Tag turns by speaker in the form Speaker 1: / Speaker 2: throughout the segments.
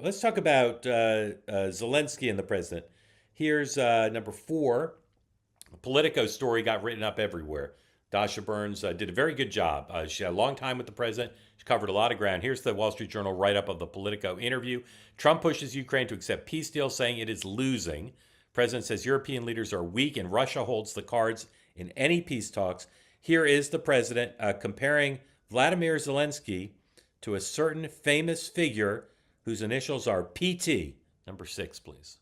Speaker 1: Let's talk about Zelensky and the president. Here's number four. Politico story got written up everywhere. Dasha Burns did a very good job. She had a long time with the president. She covered a lot of ground. Here's the Wall Street Journal write up of the Politico interview. Trump pushes Ukraine to accept peace deal, saying it is losing. President says European leaders are weak and Russia holds the cards in any peace talks. Here is the president comparing Vladimir Zelensky to a certain famous figure whose initials are PT. Number six, please.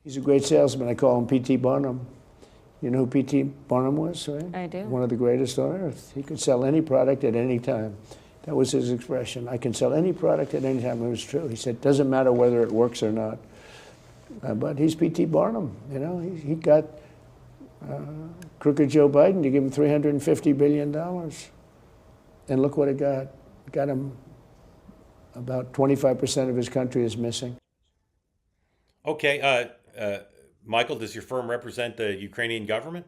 Speaker 2: He's a great salesman. I call him P.T. Barnum. You know who P.T. Barnum was, right?
Speaker 3: I do.
Speaker 2: One of the greatest on earth. He could sell any product at any time. That was his expression. I can sell any product at any time. It was true. He said, doesn't matter whether it works or not. But he's P.T. Barnum. You know, he got crooked Joe Biden to give him $350 billion. And look what it got. It got him about 25% of his country is missing.
Speaker 1: Okay, Michael, does your firm represent the Ukrainian government?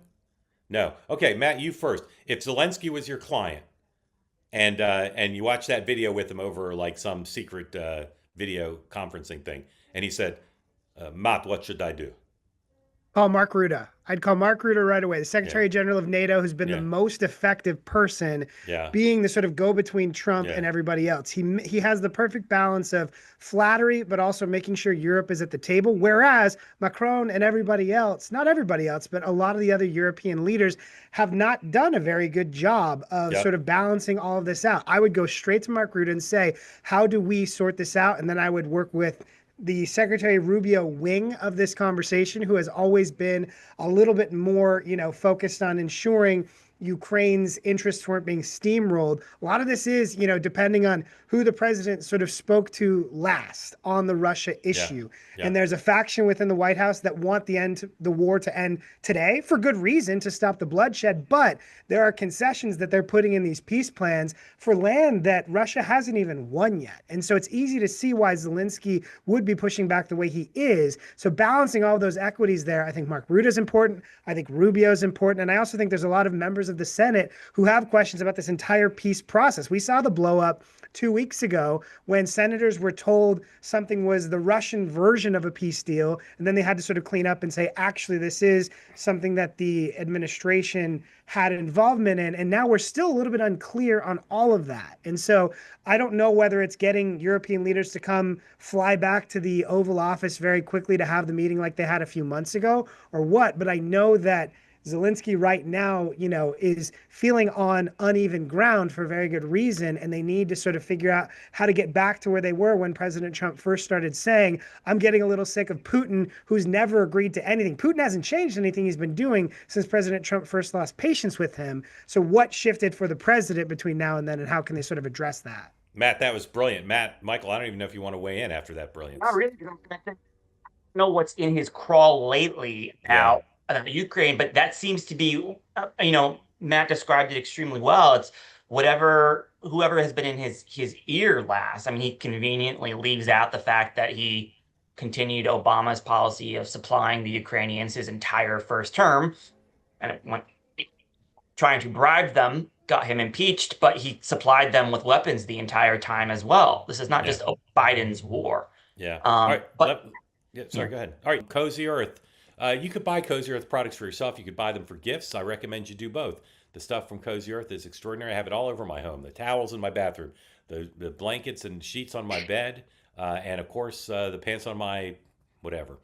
Speaker 1: No. Okay, Matt, you first. If Zelensky was your client, and you watched that video with him over like some secret video conferencing thing, and he said, "Matt, what should I do?"
Speaker 4: Call Mark Rutte. I'd call Mark Rutte right away, the Secretary General of NATO, who's been the most effective person, being the sort of go-between Trump and everybody else. He has the perfect balance of flattery, but also making sure Europe is at the table. Whereas Macron and everybody else, not everybody else, but a lot of the other European leaders have not done a very good job of sort of balancing all of this out. I would go straight to Mark Rutte and say, how do we sort this out? And then I would work with the Secretary Rubio wing of this conversation, who has always been a little bit more, focused on ensuring Ukraine's interests weren't being steamrolled. A lot of this is, depending on who the president sort of spoke to last on the Russia issue. And there's a faction within the White House that want the war to end today for good reason, to stop the bloodshed. But there are concessions that they're putting in these peace plans for land that Russia hasn't even won yet. And so it's easy to see why Zelensky would be pushing back the way he is. So balancing all of those equities there, I think Mark Rutte is important. I think Rubio is important. And I also think there's a lot of members of the Senate who have questions about this entire peace process. We saw the blow up 2 weeks ago when senators were told something was the Russian version of a peace deal, and then they had to sort of clean up and say, actually, this is something that the administration had involvement in. And now we're still a little bit unclear on all of that. And so I don't know whether it's getting European leaders to come fly back to the Oval Office very quickly to have the meeting like they had a few months ago or what, but I know that Zelensky right now, is feeling on uneven ground for very good reason, and they need to sort of figure out how to get back to where they were when President Trump first started saying, I'm getting a little sick of Putin, who's never agreed to anything. Putin hasn't changed anything he's been doing since President Trump first lost patience with him. So what shifted for the president between now and then, and how can they sort of address that?
Speaker 1: Matt, that was brilliant. Matt, Michael, I don't even know if you want to weigh in after that brilliance.
Speaker 5: Not really. I don't know what's in his crawl lately now. Ukraine, but that seems to be, Matt described it extremely well. It's whoever has been in his ear last. I mean, he conveniently leaves out the fact that he continued Obama's policy of supplying the Ukrainians his entire first term, and trying to bribe them got him impeached, but he supplied them with weapons the entire time as well. This is not just Biden's war.
Speaker 1: All right. Sorry, go ahead. All right. Cozy Earth. You could buy Cozy Earth products for yourself. You could buy them for gifts. I recommend you do both. The stuff from Cozy Earth is extraordinary. I have it all over my home. The towels in my bathroom, the blankets and sheets on my bed, and of course the pants on my whatever.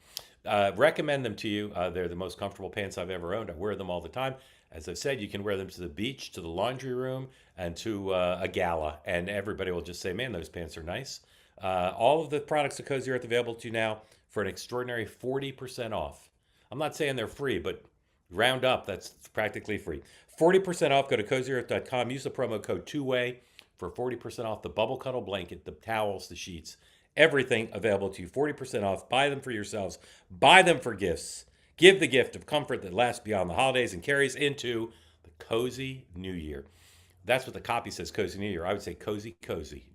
Speaker 1: Recommend them to you. They're the most comfortable pants I've ever owned. I wear them all the time. As I said, you can wear them to the beach, to the laundry room, and to a gala, and everybody will just say, man, those pants are nice. All of the products of Cozy Earth available to you now for an extraordinary 40% off. I'm not saying they're free, but round up, that's practically free. 40% off. Go to CozyEarth.com. Use the promo code 2WAY for 40% off the bubble cuddle blanket, the towels, the sheets, everything available to you. 40% off. Buy them for yourselves. Buy them for gifts. Give the gift of comfort that lasts beyond the holidays and carries into the cozy new year. That's what the copy says, cozy new year. I would say cozy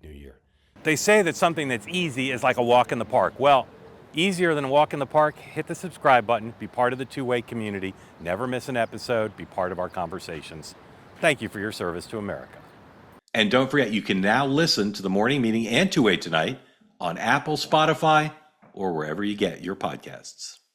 Speaker 1: new year. They say that something that's easy is like a walk in the park. Well, easier than a walk in the park, hit the subscribe button, be part of the two-way community, never miss an episode, be part of our conversations. Thank you for your service to America. And don't forget, you can now listen to the morning meeting and two-way tonight
Speaker 3: on Apple, Spotify, or wherever you get your podcasts.